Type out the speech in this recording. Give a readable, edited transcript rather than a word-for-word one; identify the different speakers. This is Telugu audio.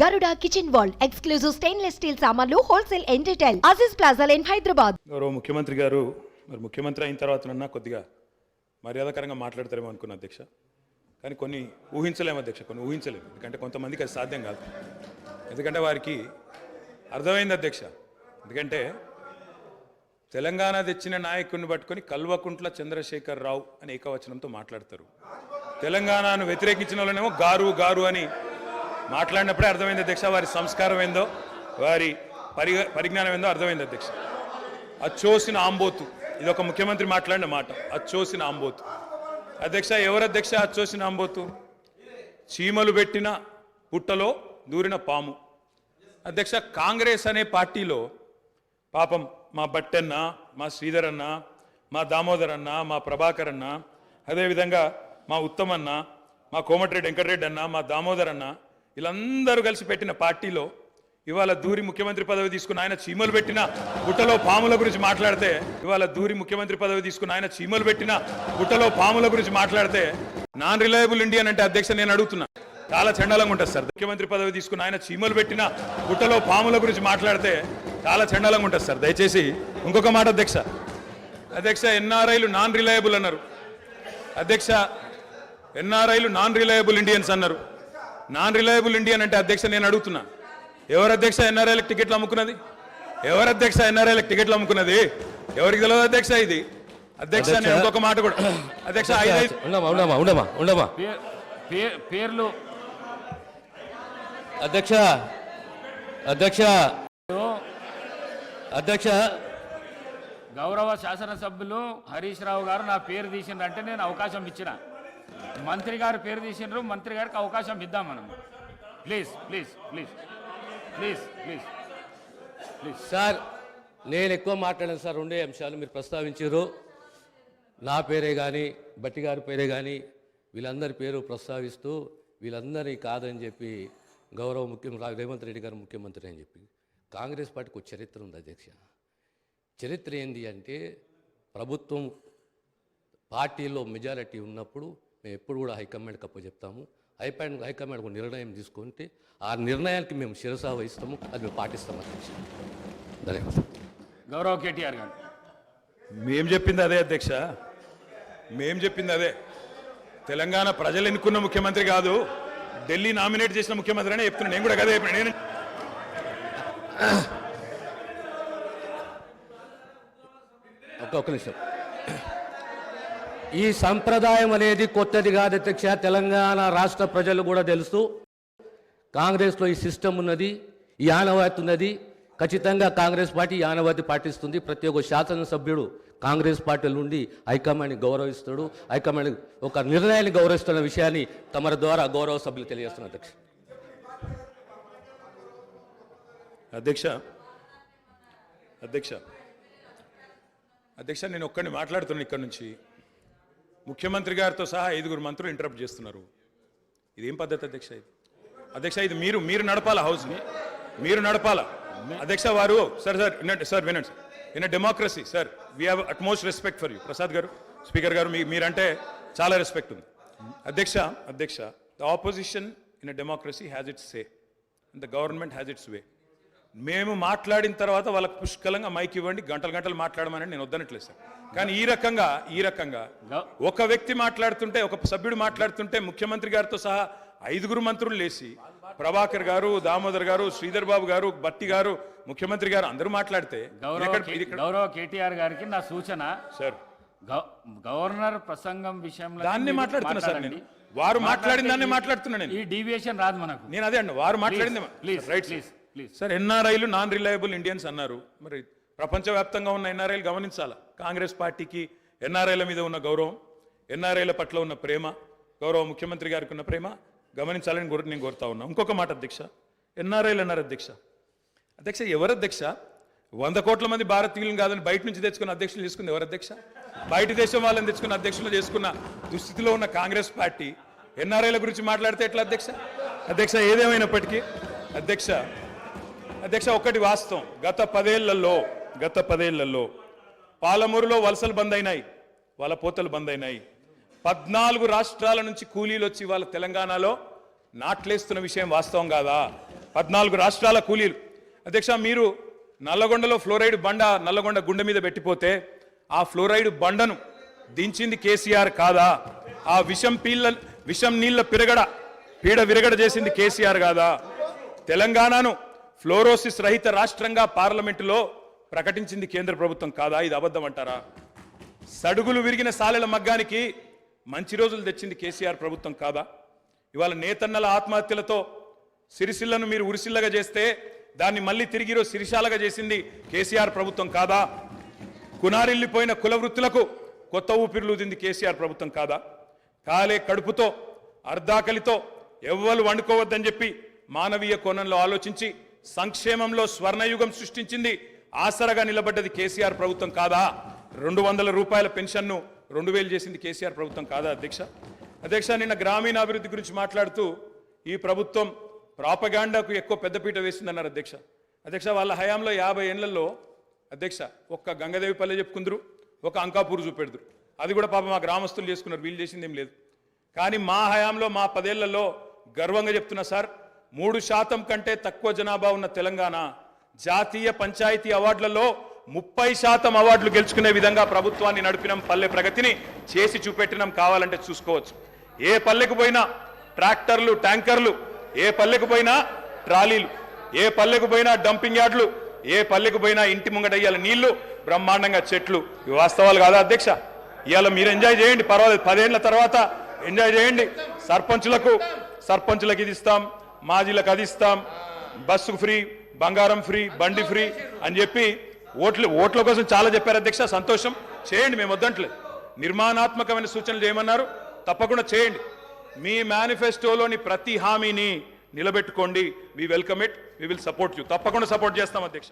Speaker 1: Garuda Kitchen World exclusive stainless steel సామాన్లు wholesale and retail Aziz plaza in Hyderabad.
Speaker 2: గౌరవ ముఖ్యమంత్రి గారు మరి ముఖ్యమంత్రి అయిన తర్వాతనన్నా కొద్దిగా మర్యాదకరంగా మాట్లాడతారేమో అనుకున్న అధ్యక్ష. కానీ కొన్ని ఊహించలేము అధ్యక్ష, కొన్ని ఊహించలేము. ఎందుకంటే కొంతమందికి అది సాధ్యం కాదు. ఎందుకంటే వారికి అర్థమైంది అధ్యక్ష. ఎందుకంటే తెలంగాణ తెచ్చిన నాయకుడిని పట్టుకొని కల్వకుంట్ల చంద్రశేఖర్ రావు అని ఏకవచనంతో మాట్లాడతారు. తెలంగాణను వ్యతిరేకించిన వాళ్ళనేమో గారు గారు అని మాట్లాడినప్పుడే అర్థమైంది అధ్యక్ష వారి సంస్కారం ఏందో, వారి పరిజ్ఞానం ఏందో అర్థమైంది అధ్యక్ష. అచ్చోసిన ఆంబోతు, ఇది ఒక ముఖ్యమంత్రి మాట్లాడిన మాట. అచ్చోసిన ఆంబోతు అధ్యక్ష. ఎవరు అధ్యక్ష అచ్చోసిన ఆంబోతు? చీమలు పెట్టిన పుట్టలో దూరిన పాము అధ్యక్ష. కాంగ్రెస్ అనే పార్టీలో పాపం మా బట్టన్న, మా శ్రీధర్ అన్న, మా దామోదర్ అన్న, మా ప్రభాకర్ అన్న, అదేవిధంగా మా ఉత్తమన్న, మా కోమటిరెడ్డి వెంకటరెడ్డి అన్న, మా దామోదర్ అన్న, వీళ్ళందరూ కలిసి పెట్టిన పార్టీలో ఇవాళ దూరి ముఖ్యమంత్రి పదవి తీసుకుని ఆయన చీమలు పెట్టిన గుట్టలో పాముల గురించి మాట్లాడితే, ఇవాళ దూరి ముఖ్యమంత్రి పదవి తీసుకుని ఆయన చీమలు పెట్టిన గుట్టలో పాముల గురించి మాట్లాడితే నాన్ రిలయబుల్ ఇండియన్ అంటే అధ్యక్ష నేను అడుగుతున్నా, చాలా చండాలంగా ఉంటుంది సార్. ముఖ్యమంత్రి పదవి తీసుకుని ఆయన చీమలు పెట్టిన గుట్టలో పాముల గురించి మాట్లాడితే చాలా చండాలంగా ఉంటుంది సార్. దయచేసి ఇంకొక మాట అధ్యక్ష. అధ్యక్ష ఎన్ఆర్ఐలు నాన్ రిలయబుల్ అన్నారు అధ్యక్ష. ఎన్ఆర్ఐలు నాన్ రిలయబుల్ ఇండియన్స్ అన్నారు. నాన్ రిలయబుల్ ఇండియన్ అంటే అధ్యక్ష నేను అడుగుతున్నా, ఎవరు అధ్యక్ష ఎన్ఆర్ఐలకు టికెట్లు అమ్ముకున్నది? ఎవరు అధ్యక్ష ఎన్ఆర్ఐలకు టికెట్లు అమ్ముకున్నది? ఎవరికి తెలియదు అధ్యక్ష ఇది? అధ్యక్ష నేను ఇంకొక మాట కూడా అధ్యక్ష
Speaker 3: పేర్లు
Speaker 4: అధ్యక్ష అధ్యక్ష అధ్యక్ష
Speaker 3: గౌరవ శాసనసభ్యులు హరీష్ రావు గారు నా పేరు తీసిండ్రంటే నేను అవకాశం ఇచ్చిన. మంత్రి గారు పేరు తీసిండ్రు, మంత్రి గారికి అవకాశం ఇద్దాం మనం. Please please please please please please
Speaker 4: sir, నేను ఎక్కువ మాట్లాడాను సార్. రెండే అంశాలు మీరు ప్రస్తావించారు. నా పేరే కానీ బట్టి గారి పేరే కానీ వీళ్ళందరి పేరు ప్రస్తావిస్తూ వీళ్ళందరినీ కాదని చెప్పి గౌరవ ముఖ్యమంత్రి రేవంత్ రెడ్డి గారు ముఖ్యమంత్రి అని చెప్పి కాంగ్రెస్ పార్టీకి ఒక చరిత్ర ఉంది అధ్యక్ష. చరిత్ర ఏంటి అంటే ప్రభుత్వం పార్టీలో మెజారిటీ ఉన్నప్పుడు మేము ఎప్పుడు కూడా హైకమాండ్కి అప్పచెప్తాము. హైకమాండ్ ఒక నిర్ణయం తీసుకుంటే ఆ నిర్ణయానికి మేము శిరసా వహిస్తాము, అది మేము పాటిస్తాము అధ్యక్ష. ధన్యవాదాలు.
Speaker 3: గౌరవ కేటీఆర్ గారు
Speaker 2: మేం చెప్పింది అదే అధ్యక్ష, మేం చెప్పింది అదే. తెలంగాణ ప్రజలు ఎన్నుకున్న ముఖ్యమంత్రి కాదు, ఢిల్లీ నామినేట్ చేసిన ముఖ్యమంత్రి అనే చెప్తున్నాను. నేను కూడా కదే చెప్పాను. నేను
Speaker 4: ఒక్క నిమిషం. ఈ సంప్రదాయం అనేది కొత్తది కాదు అధ్యక్ష. తెలంగాణ రాష్ట్ర ప్రజలు కూడా తెలుసు. కాంగ్రెస్లో ఈ సిస్టమ్ ఉన్నది, ఈ ఆనవాయితీ ఉన్నది. ఖచ్చితంగా కాంగ్రెస్ పార్టీ ఈ ఆనవాయితీ పాటిస్తుంది. ప్రతి ఒక్క శాసనసభ్యుడు కాంగ్రెస్ పార్టీ నుండి హైకమాండ్ని గౌరవిస్తాడు, హైకమాండ్ ఒక నిర్ణయాన్ని గౌరవిస్తున్న విషయాన్ని తమ ద్వారా గౌరవ సభ్యులు తెలియజేస్తున్నారు అధ్యక్ష.
Speaker 2: అధ్యక్ష అధ్యక్ష అధ్యక్ష నేను ఒక్కడిని మాట్లాడుతున్నాను ఇక్కడ నుంచి. ముఖ్యమంత్రి గారితో సహా 5 మంత్రులు ఇంటరప్ట్ చేస్తున్నారు. ఇదేం పద్ధతి అధ్యక్ష? ఇది అధ్యక్ష ఇది మీరు నడపాలా, హౌస్ని మీరు నడపాలా అధ్యక్ష. వారు సార్ సార్ వినండి sir. In a democracy sir we have utmost respect for you. Prasad గారు, స్పీకర్ గారు, మీరంటే చాలా రెస్పెక్ట్ ఉంది అధ్యక్ష. అధ్యక్ష the opposition in a democracy has its say and the government has its way. మేము మాట్లాడిన తర్వాత వాళ్ళకు పుష్కలంగా మైక్ ఇవ్వండి, గంటలు గంటలు మాట్లాడమని నేను వద్దనట్లేదు సార్. కానీ ఈ రకంగా ఒక వ్యక్తి మాట్లాడుతుంటే, ఒక సభ్యుడు మాట్లాడుతుంటే ముఖ్యమంత్రి గారితో సహా 5 మంత్రులు లేచి ప్రభాకర్ గారు, దామోదర్ గారు, శ్రీధర్ బాబు గారు, బట్టి గారు, ముఖ్యమంత్రి గారు అందరూ మాట్లాడితే
Speaker 3: గౌరవ కేటీఆర్ గారికి నా సూచన
Speaker 2: సార్,
Speaker 3: గవర్నర్ ప్రసంగం విషయంలో
Speaker 2: దాన్ని మాట్లాడుతున్నా సార్. నేను వారు మాట్లాడిన దాన్ని మాట్లాడుతున్నా. నేను
Speaker 3: ఈ డీవియేషన్ రాదు మనకు.
Speaker 2: నేను అదే అండి, వారు మాట్లాడింది రైట్ సార్. ఎన్ఆర్ఐలు నాన్ రిలయబుల్ ఇండియన్స్ అన్నారు. మరి ప్రపంచవ్యాప్తంగా ఉన్న ఎన్ఆర్ఐలు గమనించాలా. కాంగ్రెస్ పార్టీకి ఎన్ఆర్ఐల మీద ఉన్న గౌరవం, ఎన్ఆర్ఐల పట్ల ఉన్న ప్రేమ, గౌరవ ముఖ్యమంత్రి గారికి ఉన్న ప్రేమ గమనించాలని నేను కోరుతా ఉన్నా. ఇంకొక మాట అధ్యక్ష, ఎన్ఆర్ఐలు అన్నారు అధ్యక్ష. అధ్యక్ష ఎవరు అధ్యక్ష? 100 కోట్ల మంది భారతీయులను కాదని బయట నుంచి తెచ్చుకున్న అధ్యక్షులు చేసుకుంది ఎవరు అధ్యక్ష? బయట దేశం వాళ్ళని తెచ్చుకున్న అధ్యక్షులు చేసుకున్న దుస్థితిలో ఉన్న కాంగ్రెస్ పార్టీ ఎన్ఆర్ఐల గురించి మాట్లాడితే ఎట్లా అధ్యక్ష? అధ్యక్ష ఏదేమైనప్పటికీ అధ్యక్ష ఒకటి వాస్తవం, గత 10 ఏళ్లలో పాలమూరులో వలసలు బంద్ అయినాయి, వలపోతలు బంద్ అయినాయి. 14 రాష్ట్రాల నుంచి కూలీలు వచ్చి వాళ్ళ తెలంగాణలో నాట్లేస్తున్న విషయం వాస్తవం కాదా? 14 రాష్ట్రాల కూలీలు. అధ్యక్ష, మీరు నల్లగొండలో ఫ్లోరైడ్ బండ నల్లగొండ గుండె మీద పెట్టిపోతే ఆ ఫ్లోరైడ్ బండను దించింది కేసీఆర్ కాదా? ఆ విషం నీళ్ల పీడ విరగడ చేసింది కేసీఆర్ కాదా? తెలంగాణను ఫ్లోరోసిస్ రహిత రాష్ట్రంగా పార్లమెంటులో ప్రకటించింది కేంద్ర ప్రభుత్వం కాదా? ఇది అబద్ధం అంటారా? సడుగులు విరిగిన సాలెల మగ్గానికి మంచి రోజులు తెచ్చింది కేసీఆర్ ప్రభుత్వం కాదా? ఇవాళ నేతన్నల ఆత్మహత్యలతో సిరిసిల్లను మీరు ఉరిసిల్లగా చేస్తే దాన్ని మళ్ళీ తిరిగి సిరిశాలగా చేసింది కేసీఆర్ ప్రభుత్వం కాదా? కునారిల్లిపోయిన కుల వృత్తులకు కొత్త ఊపిరులూదింది కేసీఆర్ ప్రభుత్వం కాదా? కాలే కడుపుతో అర్ధాకలితో ఎవ్వరు వండుకోవద్దని చెప్పి మానవీయ కోణంలో ఆలోచించి సంక్షేమంలో స్వర్ణయుగం సృష్టించింది, ఆసరగా నిలబడ్డది కేసీఆర్ ప్రభుత్వం కాదా? 200 రూపాయల పెన్షన్ను 2000 చేసింది కేసీఆర్ ప్రభుత్వం కాదా? అధ్యక్ష, నిన్న గ్రామీణాభివృద్ధి గురించి మాట్లాడుతూ ఈ ప్రభుత్వం ప్రాపగాండాకు ఎక్కువ పెద్దపీట వేసిందన్నారు అధ్యక్ష. వాళ్ళ హయాంలో 50 ఏళ్లలో అధ్యక్ష ఒక్క గంగదేవిపల్లె చెప్పుకుందరు, ఒక అంకాపూర్ చూపెడుదురు. అది కూడా పాప మా గ్రామస్తులు చేసుకున్నారు, వీళ్ళు చేసింది ఏం లేదు. కానీ మా హయాంలో మా 10 ఏళ్లలో గర్వంగా చెప్తున్నా సార్, 3% కంటే తక్కువ జనాభా ఉన్న తెలంగాణ జాతీయ పంచాయతీ అవార్డులలో 30% అవార్డులు గెలుచుకునే విధంగా ప్రభుత్వాన్ని నడిపినాం, పల్లె ప్రగతిని చేసి చూపెట్టినాం. కావాలంటే చూసుకోవచ్చు. ఏ పల్లెకు పోయినా ట్రాక్టర్లు, ట్యాంకర్లు, ఏ పల్లెకు పోయినా ట్రాలీలు, ఏ పల్లెకు పోయినా డంపింగ్ యార్డులు, ఏ పల్లెకు పోయినా ఇంటి ముంగట ఇయ్యాల నీళ్లు, బ్రహ్మాండంగా చెట్లు. ఇవి వాస్తవాలు కాదా అధ్యక్ష? ఇవాళ మీరు ఎంజాయ్ చేయండి, పర్వాలేదు. 10 ఏళ్ల తర్వాత ఎంజాయ్ చేయండి. సర్పంచులకు ఇది ఇస్తాం, మాజీలకు అది ఇస్తాం, బస్సు ఫ్రీ, బంగారం ఫ్రీ, బండి ఫ్రీ అని చెప్పి ఓట్ల కోసం చాలా చెప్పారు అధ్యక్ష. సంతోషం, చేయండి, మేము వద్దంటలేదు. నిర్మాణాత్మకమైన సూచనలు చేయమన్నారు, తప్పకుండా చేయండి. మీ మేనిఫెస్టోలోని ప్రతి హామీని నిలబెట్టుకోండి. We welcome it, we will support you. తప్పకుండా సపోర్ట్ చేస్తాం అధ్యక్ష.